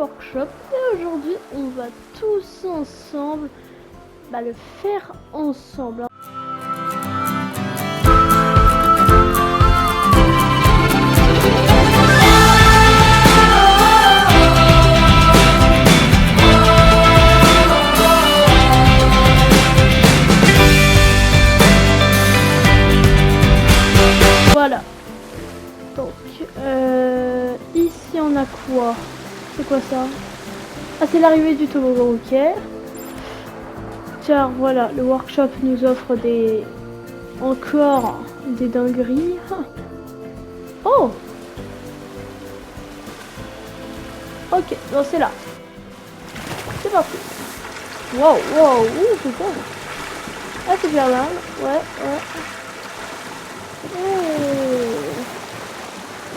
workshop et aujourd'hui on va tous ensemble le faire ensemble. Voilà. Donc ici on a quoi? C'est quoi ça? Ah, c'est l'arrivée du toboggan, ok. Car voilà, le workshop nous offre encore des dingueries. Oh! Ok, non, c'est là. C'est parti. Wow, wow, ouh, c'est bon. Ah, c'est bien mal. Ouais.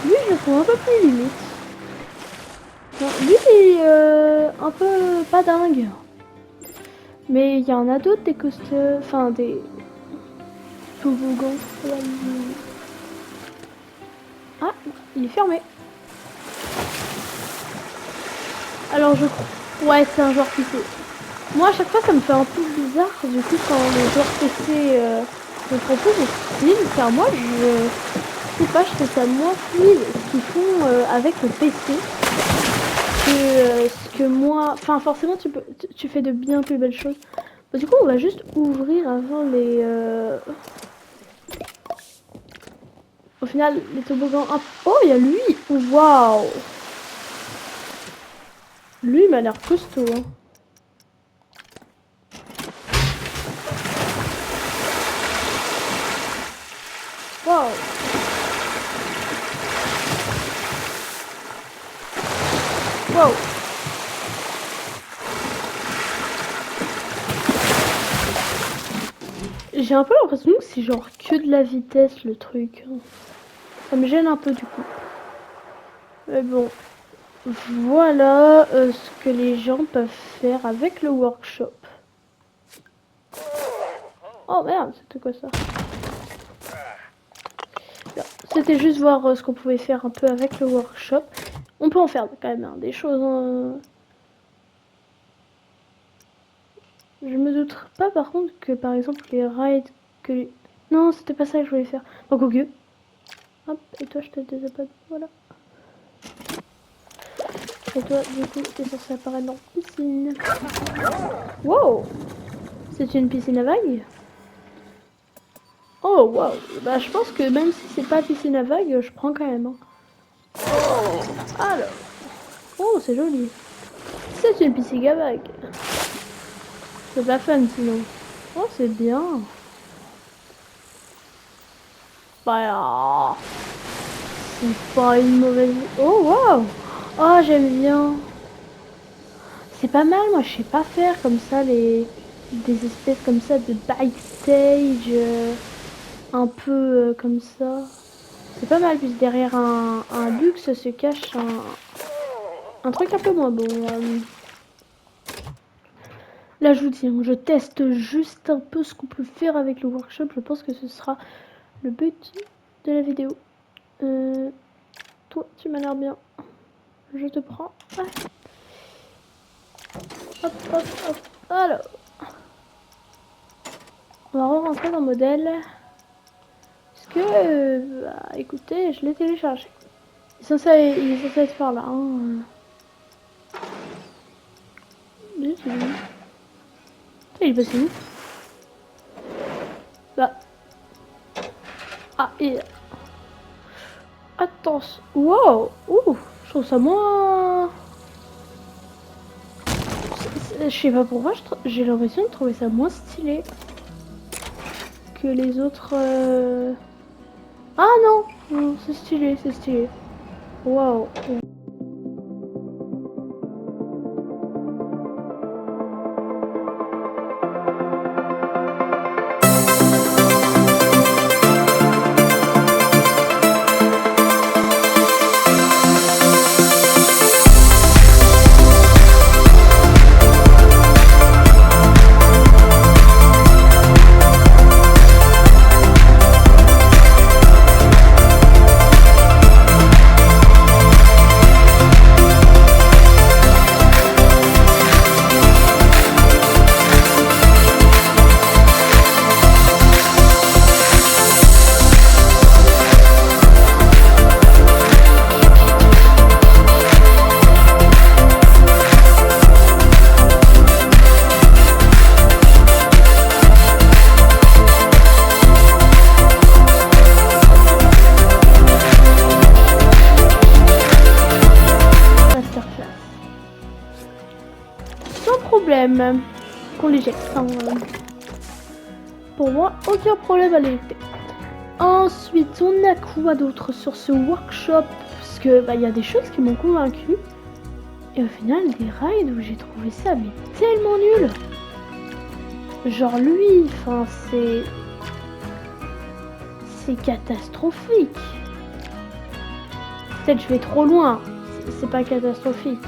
Lui, je le trouve un peu plus limite. Bon, lui, il est un peu pas dingue. Mais il y en a d'autres, des coasters, enfin des toboggans. Ah, il est fermé. Alors je crois... Ouais, c'est un joueur PC. Moi, à chaque fois, ça me fait un peu bizarre, du coup, quand les joueurs PC me proposent des styles, car moi, je sais pas, je trouve ça moins fluide ce qu'ils font avec le PC que ce que moi... Enfin, forcément, tu fais de bien plus belles choses. Du coup, on va juste ouvrir avant les... Au final, les toboggans... Oh, il y a lui. Waouh. Lui, il m'a l'air costaud. Hein. Waouh. Waouh. J'ai un peu l'impression que c'est genre que de la vitesse le truc. Ça me gêne un peu du coup. Mais bon. Voilà ce que les gens peuvent faire avec le workshop. Oh merde, c'était quoi ça? C'était juste voir ce qu'on pouvait faire un peu avec le workshop. On peut en faire quand même des choses. Hein. Je me doute pas par contre que par exemple les rides que... Non, c'était pas ça que je voulais faire. Donc ok. Hop, et toi je te désabonne, voilà. Et toi du coup t'es censé apparaître dans la piscine. Wow. C'est une piscine à vagues? Oh wow. Bah je pense que même si c'est pas piscine à vagues, je prends quand même. Hein. Oh. Alors. Oh c'est joli. C'est une piscine à vagues. C'est pas fun sinon. Oh c'est bien. Bah c'est pas une mauvaise... Oh wow. Oh j'aime bien. C'est pas mal, moi je sais pas faire comme ça des espèces comme ça de backstage un peu comme ça. C'est pas mal puisque derrière un luxe se cache un truc un peu moins bon. Là je vous dis, je teste juste un peu ce qu'on peut faire avec le workshop. Je pense que ce sera le but de la vidéo. Toi tu m'as l'air bien. Je te prends. Ah. Hop, hop, hop. Alors. On va rentrer dans le modèle. Parce que, écoutez, je l'ai téléchargé. Il est censé être par là. Hein. Il est passé où? Bah. Ah, et... Attention. Wow. Ouh. Je trouve ça moins... Je sais pas pourquoi, j'ai l'impression de trouver ça moins stylé que les autres... Ah non, non c'est stylé, c'est stylé. Waouh. même. Qu'on l'éjecte. Hein, pour moi, aucun problème à l'éjecter. Ensuite, on a quoi d'autre sur ce workshop? Parce que bah, y a des choses qui m'ont convaincu. Et au final, des raids où j'ai trouvé ça mais tellement nul. Genre lui, enfin c'est catastrophique. Peut-être je vais trop loin. C'est pas catastrophique.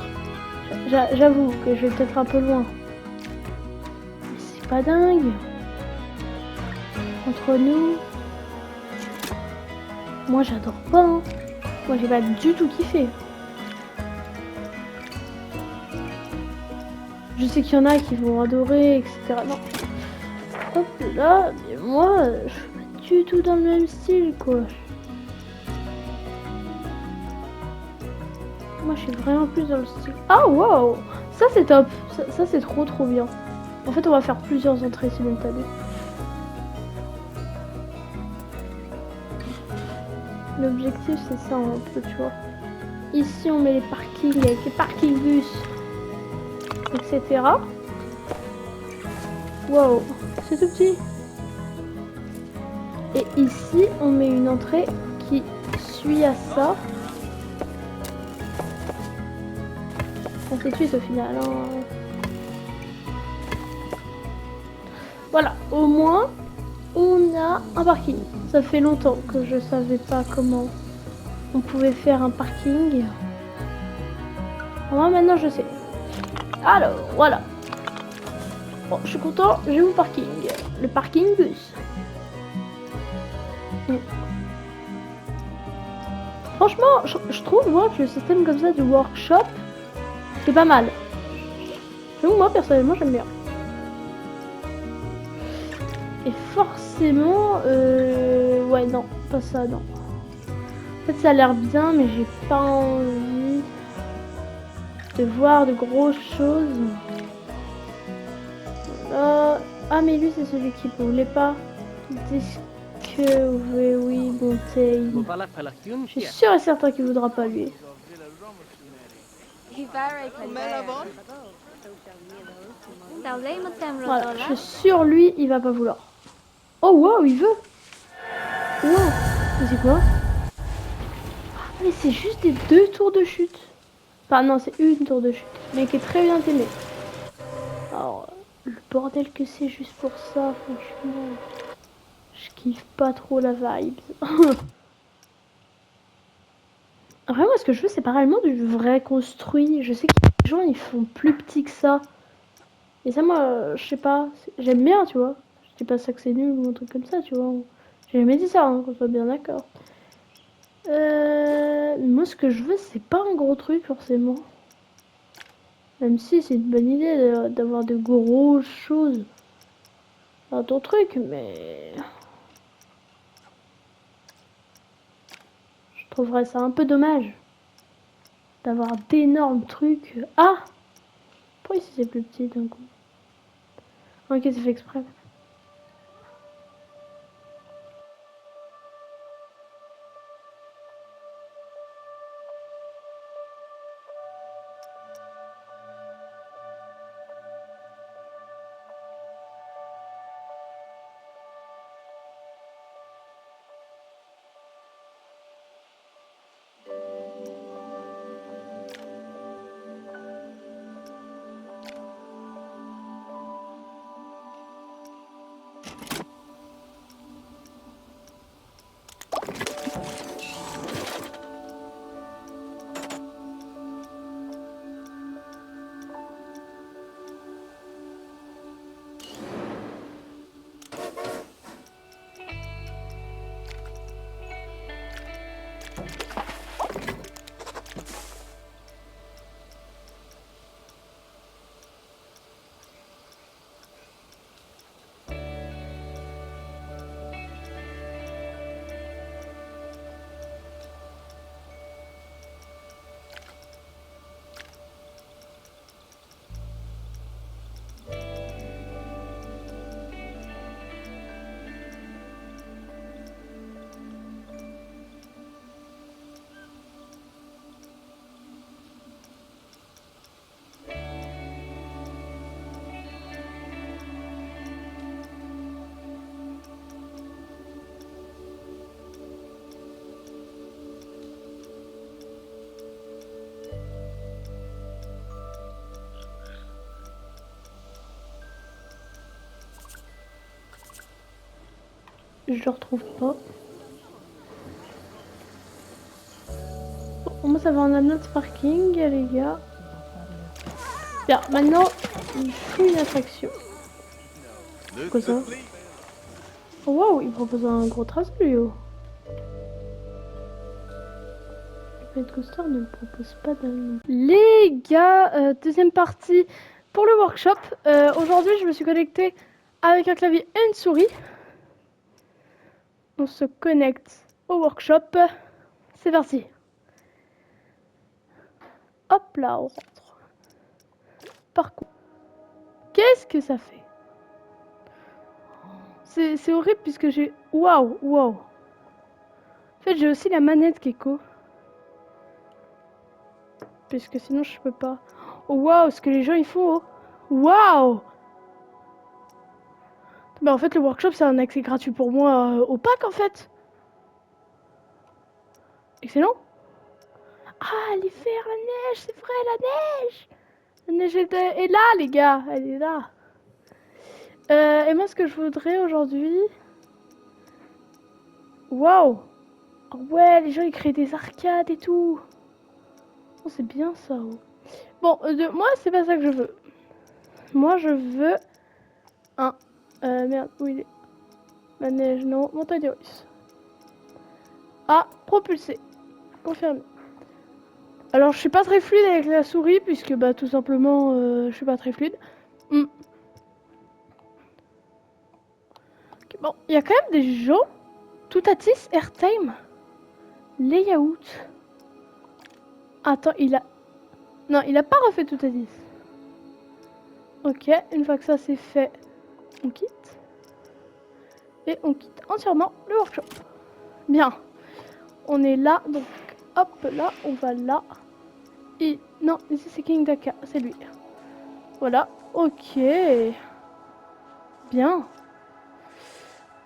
J'avoue que je vais peut-être un peu loin. Mais c'est pas dingue. Entre nous. Moi j'adore pas. Hein. Moi j'ai pas du tout kiffé. Je sais qu'il y en a qui vont adorer, etc. Non. Hop là, mais moi, je suis pas du tout dans le même style, quoi. Moi, je suis vraiment plus dans le style... Ah, wow! Ça, c'est top. Ça c'est trop bien. En fait, on va faire plusieurs entrées simultanées. L'objectif, c'est ça, un peu, tu vois. Ici, on met les parkings avec les parking bus, etc. Wow, c'est tout petit. Et ici, on met une entrée qui suit à ça. Ainsi de suite au final. Hein. Voilà, au moins, on a un parking. Ça fait longtemps que je savais pas comment on pouvait faire un parking. Moi, maintenant, je sais. Alors, voilà. Bon, je suis content, j'ai mon parking. Le parking bus. Franchement, je trouve moi que le système comme ça du workshop, c'est pas mal. Donc moi, personnellement, j'aime bien. Et forcément, ouais, non, pas ça, non. En fait, ça a l'air bien, mais j'ai pas envie de voir de grosses choses. Ah, mais lui, c'est celui qui ne voulait pas. Disque, oui, bouteille. Je suis sûr et certain qu'il voudra pas, lui. Voilà, je suis sûr, lui, il va pas vouloir. Oh, wow, il veut. Wow, c'est quoi? Mais c'est juste des 2 tours de chute. Enfin, non, c'est une tour de chute. Mais qui est très bien aimé. Alors, le bordel que c'est juste pour ça, franchement. Je kiffe pas trop la vibe. Après, moi, ce que je veux, c'est pas réellement du vrai construit. Je sais que les gens, ils font plus petit que ça. Et ça, moi, je sais pas. J'aime bien, tu vois. Je dis pas ça que c'est nul ou un truc comme ça, tu vois. J'ai jamais dit ça, hein, qu'on soit bien d'accord. Moi, ce que je veux, c'est pas un gros truc, forcément. Même si c'est une bonne idée d'avoir de grosses choses dans ton truc, mais... Je trouverais ça un peu dommage d'avoir d'énormes trucs. Ah! Pourquoi ici c'est plus petit d'un coup? Ok, c'est fait exprès. Je le retrouve pas. Bon, moi ça va en amener de parking, les gars. Bien, maintenant, il faut une attraction. Quoi ça? Oh, wow, il propose un gros tracé, lui. Oh. Planet Coaster ne propose pas d'allemand. Les gars, deuxième partie pour le workshop. Aujourd'hui, je me suis connectée avec un clavier et une souris. On se connecte au workshop. C'est parti. Hop là, on rentre. Parcours. Qu'est-ce que ça fait? C'est horrible puisque j'ai... Waouh, waouh. En fait, j'ai aussi la manette Gecko. Puisque sinon, je peux pas. Oh, waouh, ce que les gens ils font. Oh. Waouh. Bah en fait, le workshop, c'est un accès gratuit pour moi au pack, en fait. Excellent. Ah, l'hiver, la neige, c'est vrai, la neige. La neige est là, les gars. Elle est là. Et moi, ce que je voudrais aujourd'hui... Waouh. Oh, ouais, les gens, ils créent des arcades et tout. Oh, c'est bien, ça. Oh. Bon, moi, c'est pas ça que je veux. Moi, je veux un... merde, où il est? La neige, non. Montagne russe. Ah, propulsé. Confirmé. Alors, je suis pas très fluide avec la souris, puisque, bah, tout simplement, je suis pas très fluide. Okay, bon, il y a quand même des gens. Toutatis, Airtime. Layout. Attends, il a... Non, il a pas refait Toutatis. Ok, une fois que ça c'est fait, on quitte. Et on quitte entièrement le workshop. Bien. On est là, donc hop là, on va là. Et non, ici c'est King Daka, c'est lui. Voilà, ok. Bien.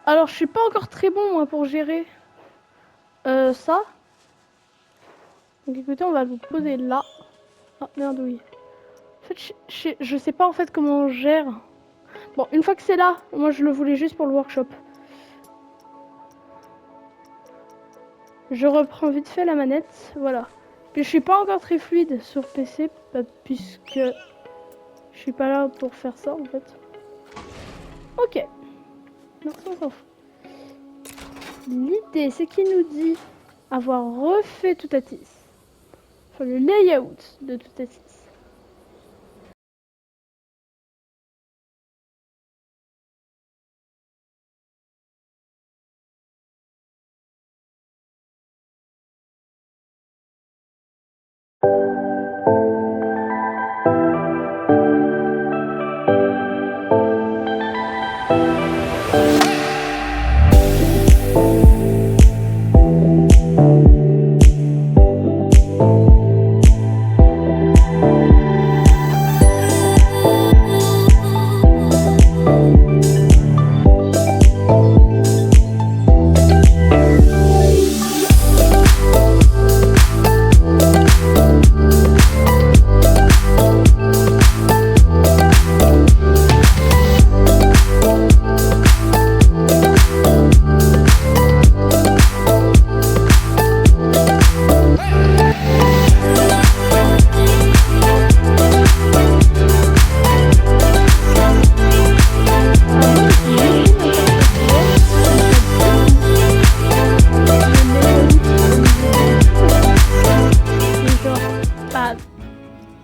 Alors je suis pas encore très bon moi pour gérer ça. Donc écoutez, on va vous poser là. Ah merde, oui. En fait, je sais pas en fait comment on gère. Bon, une fois que c'est là, moi je le voulais juste pour le workshop. Je reprends vite fait la manette, voilà. Puis je suis pas encore très fluide sur PC, puisque je suis pas là pour faire ça en fait. Ok. Non, ça on s'en fout. L'idée, c'est qu'il nous dit avoir refait Toutatis. Enfin, le layout de Toutatis.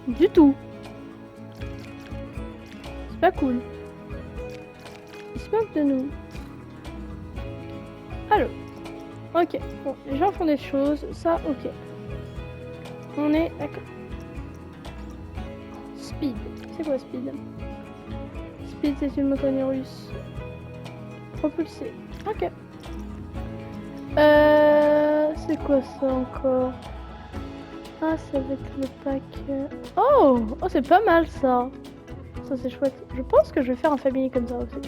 Du tout. C'est pas cool. Il se moque de nous. Allô. Ok. Bon, les gens font des choses. Ça, ok. On est d'accord. Speed. C'est quoi Speed? Speed, c'est une montagne russe. Propulsé. Ok. C'est quoi ça encore? Ah, c'est avec le pack. Oh, oh, c'est pas mal ça. Ça, c'est chouette. Je pense que je vais faire un family comme ça aussi.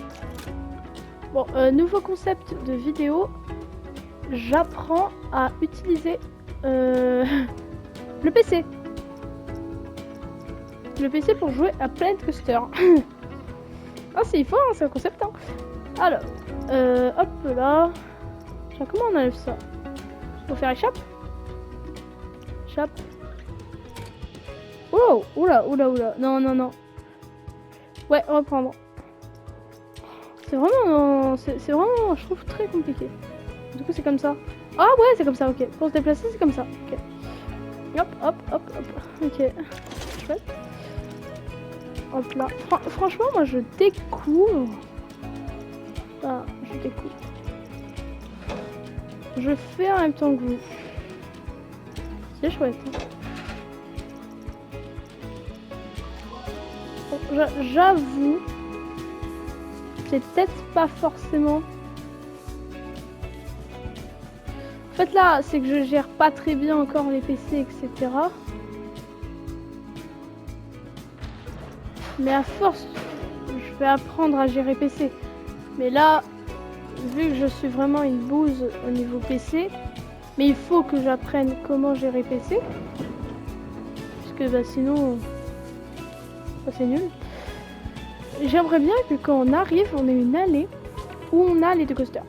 Bon, nouveau concept de vidéo. J'apprends à utiliser le PC. Le PC pour jouer à Planet Coaster. Ah, c'est fort, hein, c'est un concept. Hein. Alors, hop là. Tiens, comment on enlève ça? Faut faire échappe? Échappe. Oh, oula, oula, oula. Non, non, non. Ouais, reprendre. C'est vraiment, c'est vraiment, je trouve, très compliqué. Du coup, c'est comme ça. Ah ouais, c'est comme ça, ok. Pour se déplacer, c'est comme ça, ok. Hop, hop, hop, hop. Ok. Chouette. Hop là. Franchement, moi, je découvre. Ah, je découvre. Je fais en même temps que vous. C'est chouette. Bon, j'avoue. C'est peut-être pas forcément. En fait là, c'est que je gère pas très bien encore les PC, etc. Mais à force, je vais apprendre à gérer PC. Mais là, vu que je suis vraiment une bouse au niveau PC, mais il faut que j'apprenne comment gérer PC. Parce que bah, sinon, bah, c'est nul. J'aimerais bien que quand on arrive, on ait une allée où on a les deux coasters.